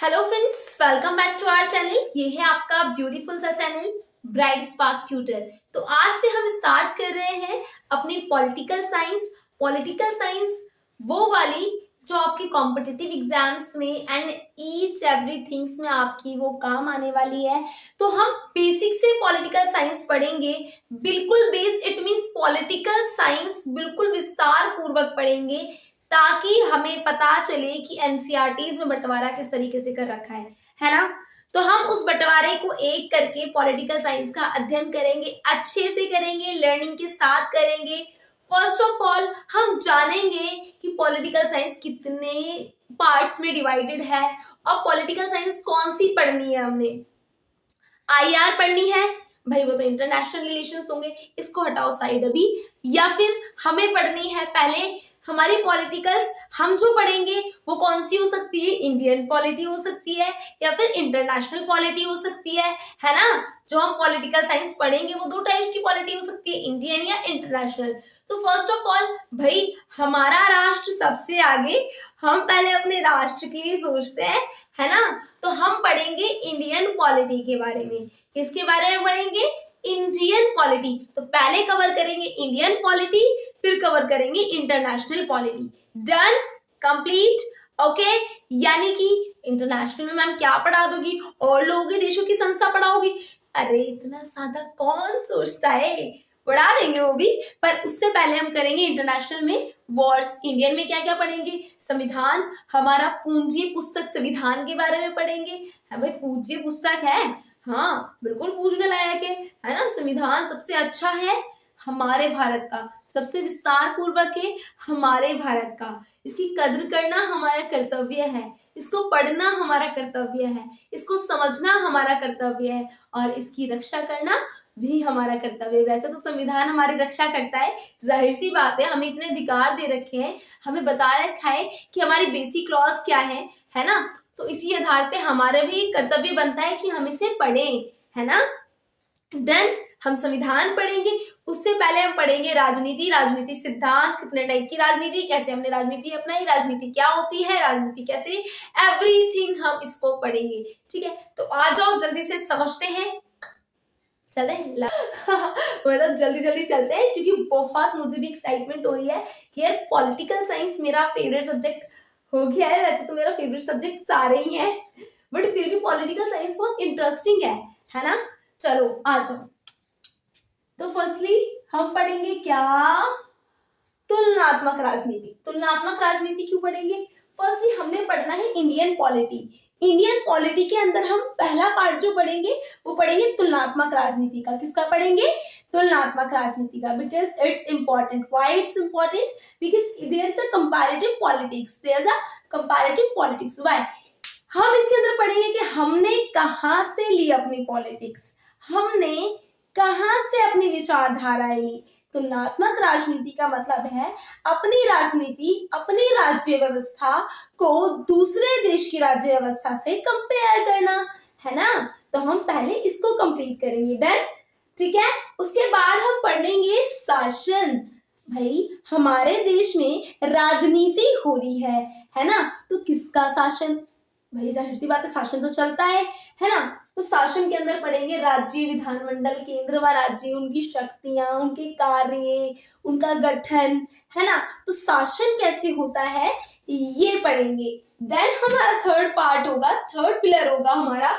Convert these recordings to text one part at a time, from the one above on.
Hello friends, welcome back to our channel. ये है आपका ब्यूटीफुल सा चैनल ब्राइट स्पार्क ट्यूटर। तो आज से हम स्टार्ट कर रहे हैं अपनी पॉलिटिकल साइंस वो वाली जो आपकी कॉम्पिटिटिव एग्जाम्स में एंड ईच एवरीथिंग्स में आपकी वो काम आने वाली है। तो हम बेसिक से पॉलिटिकल साइंस पढ़ेंगे, बिल्कुल base, it means political science बिल्कुल विस्तार पूर्वक पढ़ेंगे ताकि हमें पता चले कि एनसीईआरटीज में बंटवारा किस तरीके से कर रखा है ना। तो हम उस बंटवारे को एक करके पॉलिटिकल साइंस का अध्ययन करेंगे, अच्छे से करेंगे, लर्निंग के साथ करेंगे। फर्स्ट ऑफ ऑल हम जानेंगे कि पॉलिटिकल साइंस कितने पार्ट्स में डिवाइडेड है और पॉलिटिकल साइंस कौन सी पढ़नी है। हमने आईआर पढ़नी है, भाई वो तो इंटरनेशनल रिलेशंस होंगे, इसको हटाओ साइड अभी। या फिर हमें पढ़नी है पहले हमारी पॉलिटिकल्स, हम जो पढ़ेंगे वो कौन सी हो सकती है, इंडियन पॉलिटी हो सकती है या फिर इंटरनेशनल पॉलिटी हो सकती है ना। जो हम पॉलिटिकल साइंस पढ़ेंगे वो दो टाइप्स की पॉलिटी हो सकती है, इंडियन या इंटरनेशनल। तो फर्स्ट ऑफ ऑल भाई हमारा राष्ट्र सबसे आगे, हम पहले अपने राष्ट्र के लिए सोचते हैं, है ना। तो हम पढ़ेंगे इंडियन पॉलिटी के बारे में। किसके बारे में पढ़ेंगे? Indian polity. तो पहले कवर करेंगे इंडियन पॉलिटी, फिर कवर करेंगे international polity. Done, complete, okay. यानी कि इंटरनेशनल में मैम क्या पढ़ा दोगी? और लोगों के देशों की संस्था पढ़ाओगी? अरे इतना सादा कौन सोचता है, पढ़ा देंगे वो भी, पर उससे पहले हम करेंगे इंटरनेशनल में वॉर्स। इंडियन में क्या क्या पढ़ेंगे? संविधान, हमारा पूंजी पुस्तक संविधान के बारे में पढ़ेंगे। है भाई, पूज्य पुस्तक है, हाँ बिल्कुल पूछने लायक है ना। संविधान सबसे अच्छा है हमारे भारत का, सबसे विस्तार पूर्वक है हमारे भारत का। इसकी कद्र करना हमारा कर्तव्य है, इसको पढ़ना हमारा कर्तव्य है, इसको समझना हमारा कर्तव्य है और इसकी रक्षा करना भी हमारा कर्तव्य है। वैसे तो संविधान हमारी रक्षा करता है, जाहिर सी बात है, हमें इतने अधिकार दे रखे हैं, हमें बता रखा है कि हमारी बेसिक लॉज क्या है ना। तो इसी आधार पे हमारा भी कर्तव्य बनता है कि हम इसे पढ़ें, है ना। डन, हम संविधान पढ़ेंगे। उससे पहले हम पढ़ेंगे राजनीति सिद्धांत, कितने टाइप की राजनीति, कैसे हमने राजनीति अपनाई, राजनीति क्या होती है, राजनीति कैसे, एवरीथिंग हम इसको पढ़ेंगे। ठीक है, तो आ जाओ जल्दी से समझते हैं, चले मतलब जल्दी चलते हैं क्योंकि बहुत मुझे भी एक्साइटमेंट हो रही है कि यार पॉलिटिकल साइंस मेरा फेवरेट सब्जेक्ट हो गया है। वैसे तो मेरा फेवरेट सब्जेक्ट सारे ही हैं, बट फिर भी पॉलिटिकल साइंस बहुत इंटरेस्टिंग है ना। चलो आ जाओ। तो फर्स्टली हम पढ़ेंगे क्या? तुलनात्मक राजनीति। तुलनात्मक राजनीति क्यों पढ़ेंगे? फर्स्टली हमने पढ़ना है इंडियन पॉलिटी। इंडियन पॉलिटी के अंदर हम पहला पार्ट जो पढ़ेंगे वो पढ़ेंगे तुलनात्मक राजनीति का। किसका पढ़ेंगे? तुलनात्मक राजनीति का। Because it's important. Why it's important? Because there is a comparative politics, there is a comparative politics. Why? हम इसके अंदर पढ़ेंगे कि हमने कहाँ से ली अपनी पॉलिटिक्स, हमने कहाँ से अपनी विचारधाराएं ली। तुलनात्मक राजनीति का मतलब है अपनी राजनीति, अपनी राज्य व्यवस्था को दूसरे देश की राज्य व्यवस्था से कंपेयर करना, है ना। तो हम पहले इसको कंप्लीट करेंगे। डन, ठीक है। उसके बाद हम पढ़ेंगे शासन। भाई हमारे देश में राजनीति हो रही है ना, तो किसका शासन? भाई जाहिर सी बात है, शासन तो चलता है ना। तो शासन के अंदर पढ़ेंगे राज्य, विधानमंडल, केंद्र व राज्य, उनकी शक्तियां, उनके कार्य, उनका गठन, है ना। तो शासन कैसे होता है ये पढ़ेंगे। देन हमारा थर्ड पार्ट होगा, थर्ड पिलर होगा हमारा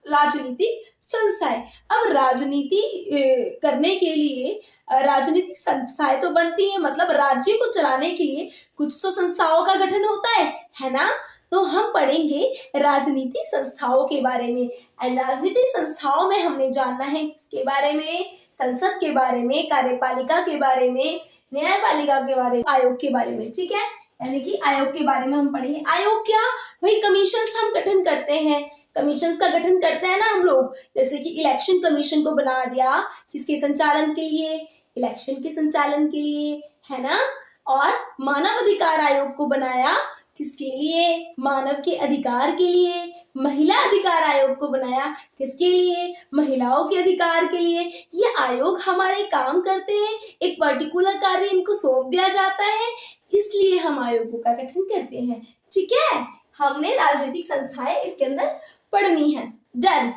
राजनीतिक संस्थाएं। अब राजनीति करने के लिए राजनीतिक संस्थाएं तो बनती हैं, मतलब राज्य को चलाने के लिए कुछ तो संस्थाओं का गठन होता है ना। तो हम पढ़ेंगे राजनीतिक संस्थाओं के बारे में। एंड राजनीतिक संस्थाओं में हमने जानना है किसके बारे में? संसद के बारे में, कार्यपालिका के बारे में, न्यायपालिका के बारे में, आयोग के बारे में। ठीक है, यानी कि आयोग के बारे में हम पढ़ेंगे। आयोग क्या? भाई कमीशंस हम गठन करते हैं, कमीशंस का गठन करते हैं ना हम लोग। जैसे कि इलेक्शन कमीशन को बना दिया, किसके संचालन के लिए? इलेक्शन के संचालन के लिए, है ना। और मानव अधिकार आयोग को बनाया, किसके लिए? मानव के अधिकार के लिए। महिला अधिकार आयोग को बनाया, किसके लिए? महिलाओं के अधिकार के लिए। ये आयोग हमारे काम करते हैं, एक पर्टिकुलर कार्य इनको सौंप दिया जाता है, इसलिए हम आयोगों का गठन करते हैं। ठीक है, हमने राजनीतिक संस्थाएं इसके अंदर पढ़नी है। डन।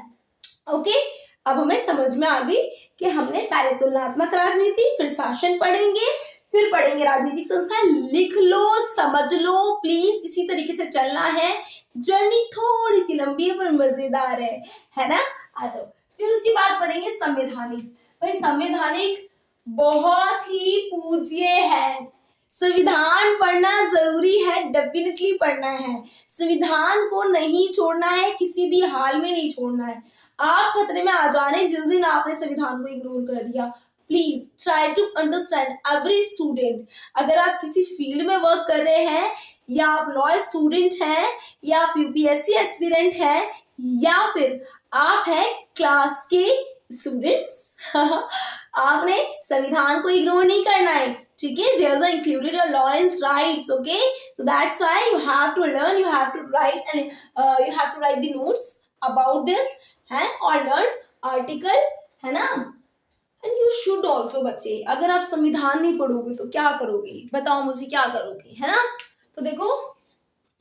ओके, अब हमें समझ में आ गई कि हमने पहले तुलनात्मक राजनीति, फिर शासन पढ़ेंगे, फिर पढ़ेंगे राजनीतिक संस्थाएं। लिख लो, समझ लो प्लीज, इसी तरीके से चलना है। जर्नी थोड़ी सी लंबी है पर मजेदार है ना। आ जाओ। फिर उसके बाद पढ़ेंगे संवैधानिक। भाई संवैधानिक बहुत ही पूज्य है, संविधान पढ़ना जरूरी है, डेफिनेटली पढ़ना है। संविधान को नहीं छोड़ना है, किसी भी हाल में नहीं छोड़ना है। आप खतरे में आ जाने जिस दिन आपने संविधान को इग्नोर कर दिया। Please try to understand every student. अगर आप किसी फील्ड में वर्क कर रहे हैं, या आप लॉ स्टूडेंट हैं, या आप यूपीएससी एस्पिरेंट हैं, या फिर आप हैं क्लास के स्टूडेंट्स आपने संविधान को इग्नोर नहीं करना है, ठीक है। There's are included your law and rights, okay? So that's why you have to learn, you have to write, and you have to write the notes about this, है, और learn article, है ना। And you should also बच्चे, अगर आप संविधान नहीं पढ़ोगे तो क्या करोगे, बताओ मुझे क्या करोगे, है ना। तो देखो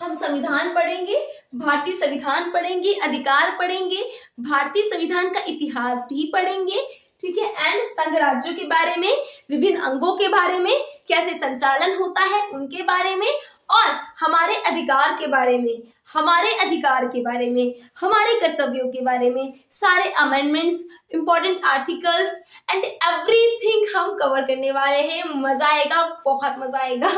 हम संविधान पढ़ेंगे, भारतीय संविधान पढ़ेंगे, अधिकार पढ़ेंगे, भारतीय संविधान का इतिहास भी पढ़ेंगे, ठीक है। एंड संघ राज्यों के बारे में, विभिन्न अंगों के बारे में, कैसे संचालन होता है उनके बारे में, और हमारे अधिकार के बारे में, हमारे अधिकार के बारे में, हमारे कर्तव्यों के बारे में, सारे amendments, important articles and everything हम कवर करने वाले हैं। मजा आएगा, बहुत मजा आएगा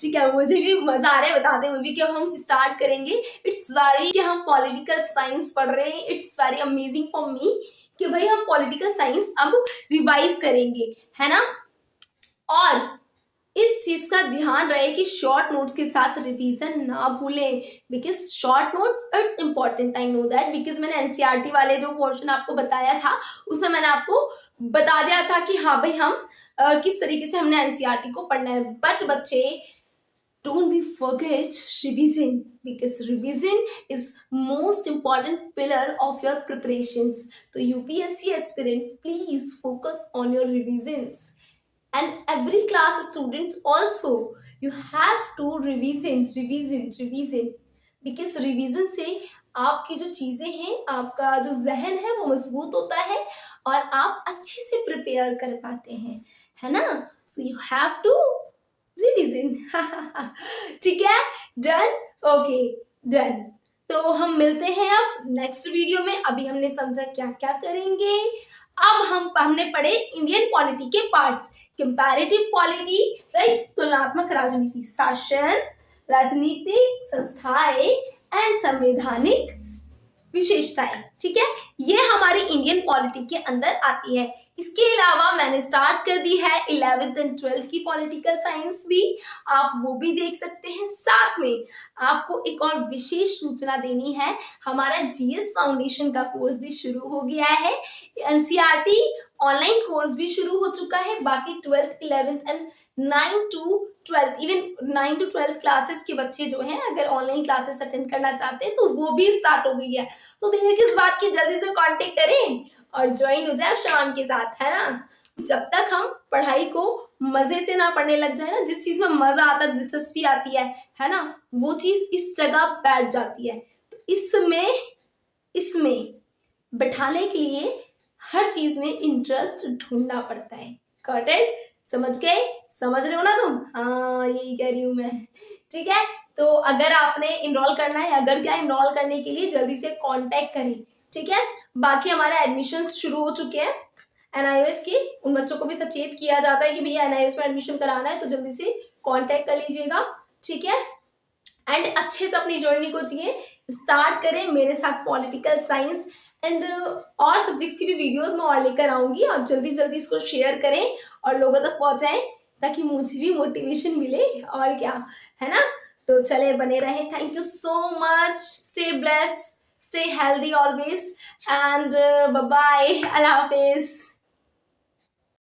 ठीक है, मुझे भी मजा आ रहा है बताते हुए भी कि हम स्टार्ट करेंगे। इट्स वेरी कि हम पॉलिटिकल साइंस पढ़ रहे हैं, it's very amazing for me कि भाई हम पॉलिटिकल साइंस अब रिवाइज करेंगे, है ना। और इस चीज का ध्यान रहे कि शॉर्ट नोट्स के साथ रिवीजन ना भूलें, because short notes it's important, I know that, because मैंने एनसीईआरटी वाले जो पोर्शन आपको बताया था उसमें मैंने आपको बता दिया था कि हाँ भाई हम किस तरीके से हमने एनसीईआरटी को पढ़ना है। बट बच्चे don't be forget revision, because revision is most important pillar of your preparations. So UPSC aspirants, please focus on your revisions, and every class students also you have to revision because revision से आपकी जो चीजें हैं, आपका जो जहन है वो मजबूत होता है और आप अच्छे से प्रिपेयर कर पाते हैं, है ना। So you have to revision ठीक है, डन, ओके डन। तो हम मिलते हैं अब नेक्स्ट वीडियो में। अभी हमने समझा क्या क्या करेंगे। अब हमने पढ़े इंडियन पॉलिटी के पार्ट्स, कंपैरेटिव पॉलिटी, राइट, तुलनात्मक राजनीति, शासन, राजनीतिक संस्थाएं एंड संवैधानिक विशेषताएं, ठीक है, ये हमारी इंडियन पॉलिटी के अंदर आती है। इसके अलावा मैंने स्टार्ट कर दी है 11th एंड 12th की पॉलिटिकल साइंस भी, आप वो भी देख सकते हैं। साथ में आपको एक और विशेष सूचना देनी है, हमारा जीएस फाउंडेशन का कोर्स भी शुरू हो गया है, एनसीईआरटी ऑनलाइन कोर्स भी शुरू हो चुका है। बाकी 12th 11th and 9 to 12th, even 9 to 12th classes के बच्चे जो हैं अगर ऑनलाइन क्लासेस अटेंड करना चाहते हैं तो वो भी स्टार्ट हो गई है। तो देर किस बात की, जल्दी से कांटेक्ट करें और ज्वाइन हो जाए शाम के साथ, है ना। जब तक हम पढ़ाई को मजे से ना पढ़ने लग जाए ना, जिस चीज में मजा आता है, दिलचस्पी आती है ना, वो चीज इस जगह बैठ जाती है। तो इसमें बैठाने के लिए हर चीज में इंटरेस्ट ढूंढना पड़ता है। Got it? समझ गए? समझ रहे हो ना तुम? हाँ, यही कह रही हूँ मैं, ठीक है। तो अगर आपने इनरोल करना है, अगर क्या इनरोल करने के लिए जल्दी से कांटेक्ट करें, ठीक है। बाकी हमारे एडमिशन्स शुरू हो चुके हैं एनआईओएस के, उन बच्चों को भी सचेत किया जाता है कि भैया एनआईओएस में एडमिशन कराना है तो जल्दी से कांटेक्ट कर लीजिएगा, ठीक है। एंड अच्छे से अपनी जर्नी को जिए, स्टार्ट करें मेरे साथ पॉलिटिकल साइंस एंड और सब्जेक्ट्स की भी वीडियोस मैं और लेकर आऊंगी। आप जल्दी जल्दी इसको शेयर करें और लोगों तक पहुंचाएं ताकि मुझे भी मोटिवेशन मिले, और क्या, है ना। तो चले, बने रहे। Thank you so much, stay blessed, stay healthy always, and bye bye, Allah Hafiz.